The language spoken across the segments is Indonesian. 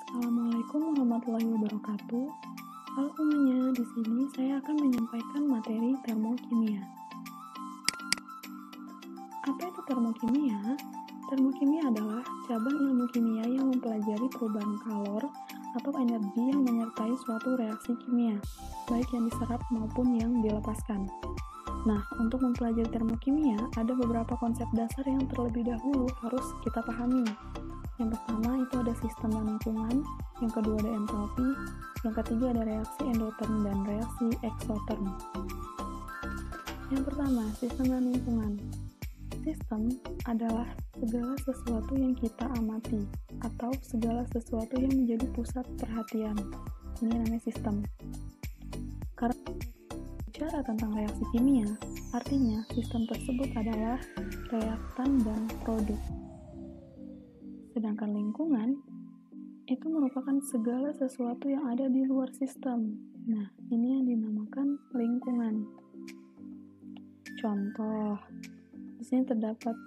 Assalamualaikum warahmatullahi wabarakatuh. Halo semuanya, di sini saya akan menyampaikan materi termokimia. Apa itu termokimia? Termokimia adalah cabang ilmu kimia yang mempelajari perubahan kalor atau energi yang menyertai suatu reaksi kimia, baik yang diserap maupun yang dilepaskan. Nah, untuk mempelajari termokimia, ada beberapa konsep dasar yang terlebih dahulu harus kita pahami. Yang pertama itu ada sistem dan lingkungan, yang kedua ada entalpi, yang ketiga ada reaksi endoterm dan reaksi eksoterm. Yang pertama, sistem dan lingkungan. Sistem adalah segala sesuatu yang kita amati, atau segala sesuatu yang menjadi pusat perhatian. Ini namanya sistem. Karena bicara tentang reaksi kimia, artinya sistem tersebut adalah reaktan dan produk. Sedangkan lingkungan itu merupakan segala sesuatu yang ada di luar sistem. Nah, ini yang dinamakan lingkungan. Contoh, di sini terdapat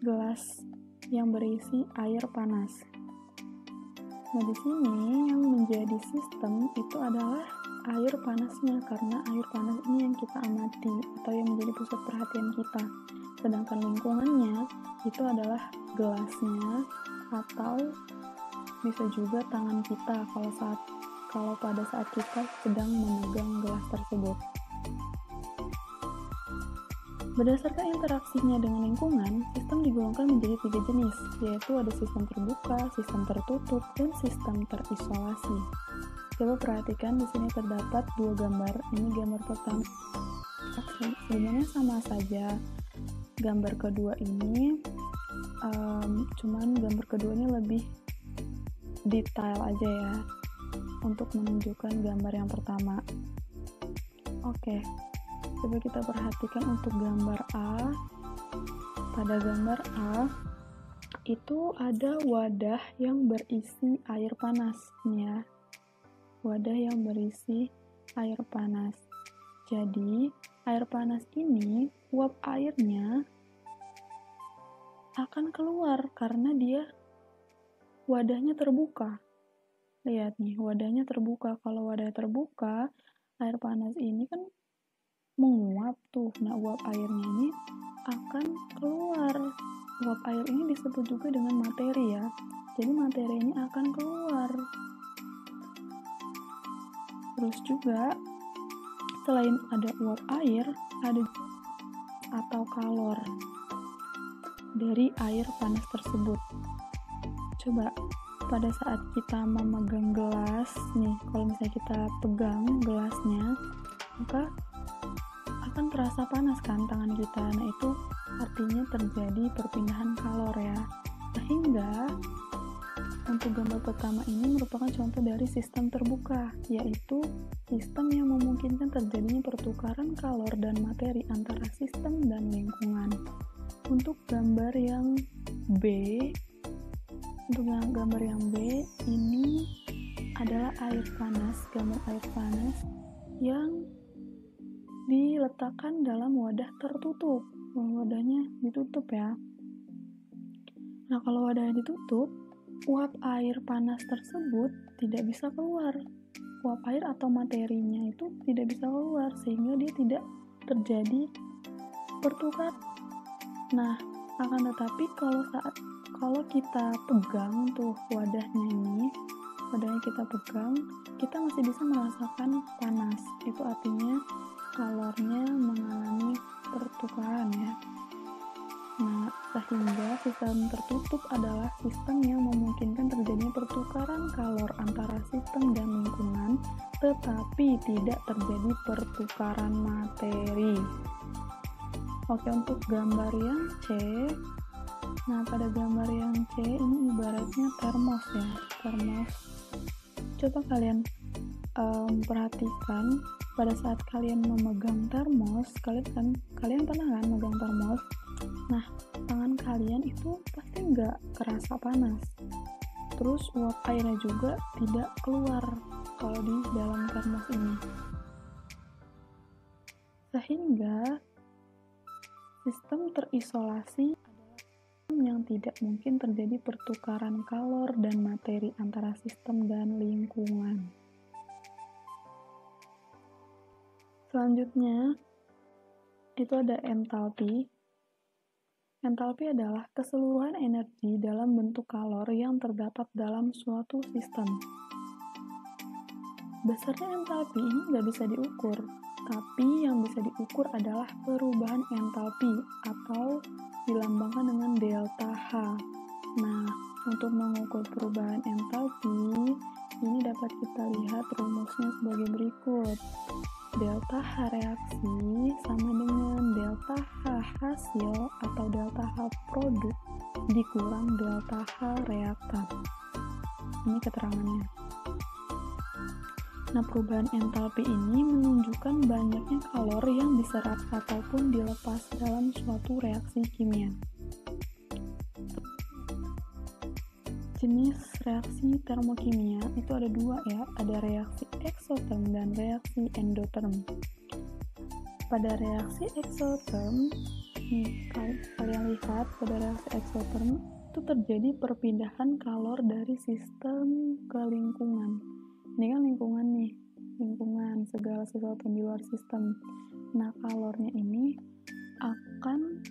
gelas yang berisi air panas. Nah, di sini yang menjadi sistem itu adalah air panasnya, karena air panas ini yang kita amati atau yang menjadi pusat perhatian kita. Sedangkan lingkungannya itu adalah gelasnya atau bisa juga tangan kita kalau pada saat kita sedang memegang gelas tersebut. Berdasarkan interaksinya dengan lingkungan, sistem digolongkan menjadi 3 jenis, yaitu ada sistem terbuka, sistem tertutup, dan sistem terisolasi. Coba perhatikan di sini terdapat 2 gambar. Ini gambar pertama sebenarnya sama saja. Gambar kedua ini cuman gambar keduanya lebih detail aja ya untuk menunjukkan gambar yang pertama. Oke, coba kita perhatikan untuk gambar A. Pada gambar A itu ada wadah yang berisi air panas ya. Wadah yang berisi air panas. Jadi air panas ini, uap airnya akan keluar karena dia wadahnya terbuka. Lihat nih, wadahnya terbuka. Kalau wadahnya terbuka, air panas ini kan menguap tuh. Nah, uap airnya ini akan keluar. Uap air ini disebut juga dengan materi ya. Jadi materi ini akan keluar. Terus juga selain ada uap air, ada atau kalor dari air panas tersebut. Coba pada saat kita memegang gelas nih, kalau misalnya kita pegang gelasnya, maka akan terasa panas kan tangan kita. Nah, itu artinya terjadi perpindahan kalor ya. Sehingga untuk gambar pertama ini merupakan contoh dari sistem terbuka, yaitu sistem yang memungkinkan terjadinya pertukaran kalor dan materi antara sistem dan lingkungan. Untuk gambar yang B, ini adalah air panas, gambar air panas yang diletakkan dalam wadah tertutup. Wadahnya ditutup ya. Nah, kalau wadahnya ditutup, uap air panas tersebut tidak bisa keluar. Uap air atau materinya itu tidak bisa keluar, sehingga dia tidak terjadi pertukaran. Nah, akan tetapi kalau kita pegang tuh wadahnya kita pegang, kita masih bisa merasakan panas. Itu artinya kalornya mengalami pertukaran ya. Nah, sehingga sistem tertutup adalah sistem yang memungkinkan terjadinya pertukaran kalor antara sistem dan lingkungan, tetapi tidak terjadi pertukaran materi. Oke, untuk gambar yang C, nah pada gambar yang C ini ibaratnya termos ya, termos. Coba kalian perhatikan pada saat kalian memegang termos, kalian pernah kan megang termos? Nah, tangan kalian itu pasti nggak kerasa panas. Terus uap airnya juga tidak keluar kalau di dalam termos ini. Sehingga sistem terisolasi adalah sistem yang tidak mungkin terjadi pertukaran kalor dan materi antara sistem dan lingkungan. Selanjutnya, itu ada entalpi. Entalpi adalah keseluruhan energi dalam bentuk kalor yang terdapat dalam suatu sistem. Besarnya entalpi ini nggak bisa diukur, tapi yang bisa diukur adalah perubahan entalpi atau dilambangkan dengan delta H. Nah, untuk mengukur perubahan entalpi, ini dapat kita lihat rumusnya sebagai berikut. Delta H reaksi sama dengan delta H hasil atau delta H produk dikurang delta H reaktan. Ini keterangannya. Nah, perubahan entalpi ini menunjukkan banyaknya kalor yang diserap ataupun dilepas dalam suatu reaksi kimia. Jenis reaksi termokimia itu ada dua ya, ada reaksi eksoterm dan reaksi endoterm. Pada reaksi eksoterm, kalian lihat pada reaksi eksoterm itu terjadi perpindahan kalor dari sistem ke lingkungan. Ini kan lingkungan segala sesuatu di luar sistem. Nah, kalornya ini akan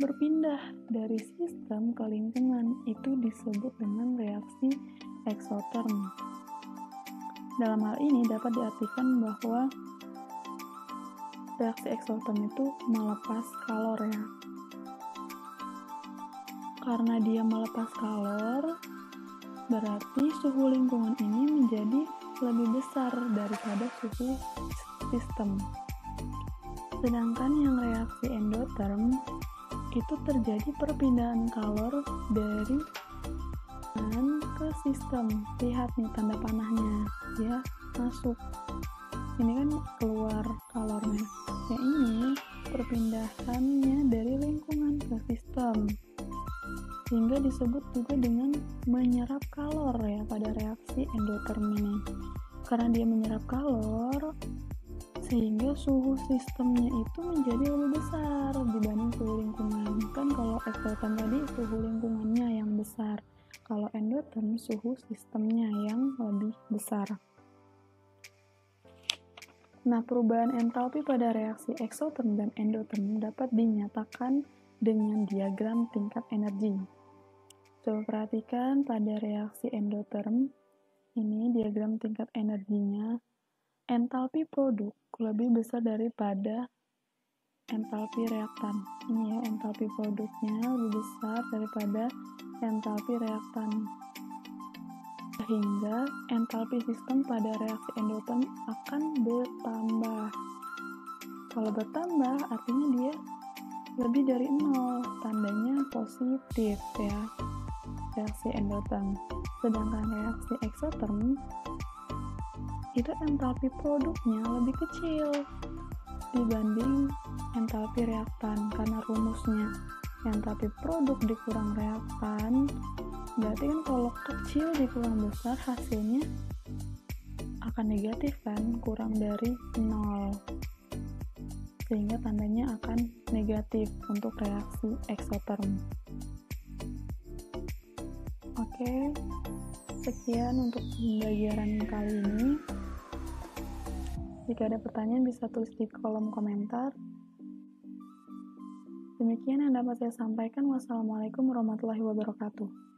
berpindah dari sistem ke lingkungan, itu disebut dengan reaksi eksoterm. Dalam hal ini dapat diartikan bahwa reaksi eksoterm itu melepas kalor ya. Karena dia melepas kalor, berarti suhu lingkungan ini menjadi lebih besar daripada suhu sistem. Sedangkan yang reaksi endoterm itu terjadi perpindahan kalor dari ke sistem. Lihat nih tanda panahnya, dia masuk. Ini kan keluar kalornya. Yang ini perpindahannya dari lingkungan ke sistem. Sehingga disebut juga dengan menyerap kalor ya pada reaksi endoterm ini. Karena dia menyerap kalor, sehingga suhu sistemnya itu menjadi lebih besar dibanding suhu lingkungan. Kan kalau eksoterm tadi suhu lingkungannya yang besar, kalau endoterm suhu sistemnya yang lebih besar. Nah, perubahan entalpi pada reaksi eksoterm dan endoterm dapat dinyatakan dengan diagram tingkat energi. Coba perhatikan pada reaksi endoterm, ini diagram tingkat energinya. Entalpi produk lebih besar daripada entalpi reaktan. Ini ya, entalpi produknya lebih besar daripada entalpi reaktan. Sehingga entalpi sistem pada reaksi endoterm akan bertambah. Kalau bertambah artinya dia lebih dari 0, tandanya positif ya, reaksi endoterm. Sedangkan reaksi eksoterm itu entalpi produknya lebih kecil dibanding entalpi reaktan, karena rumusnya entalpi produk dikurang reaktan, berarti kan kalau kecil dikurang besar hasilnya akan negatif kan, kurang dari 0, sehingga tandanya akan negatif untuk reaksi eksoterm. Oke, sekian untuk pembelajaran kali ini. Jika ada pertanyaan bisa tulis di kolom komentar. Demikian yang dapat saya sampaikan. Wassalamualaikum warahmatullahi wabarakatuh.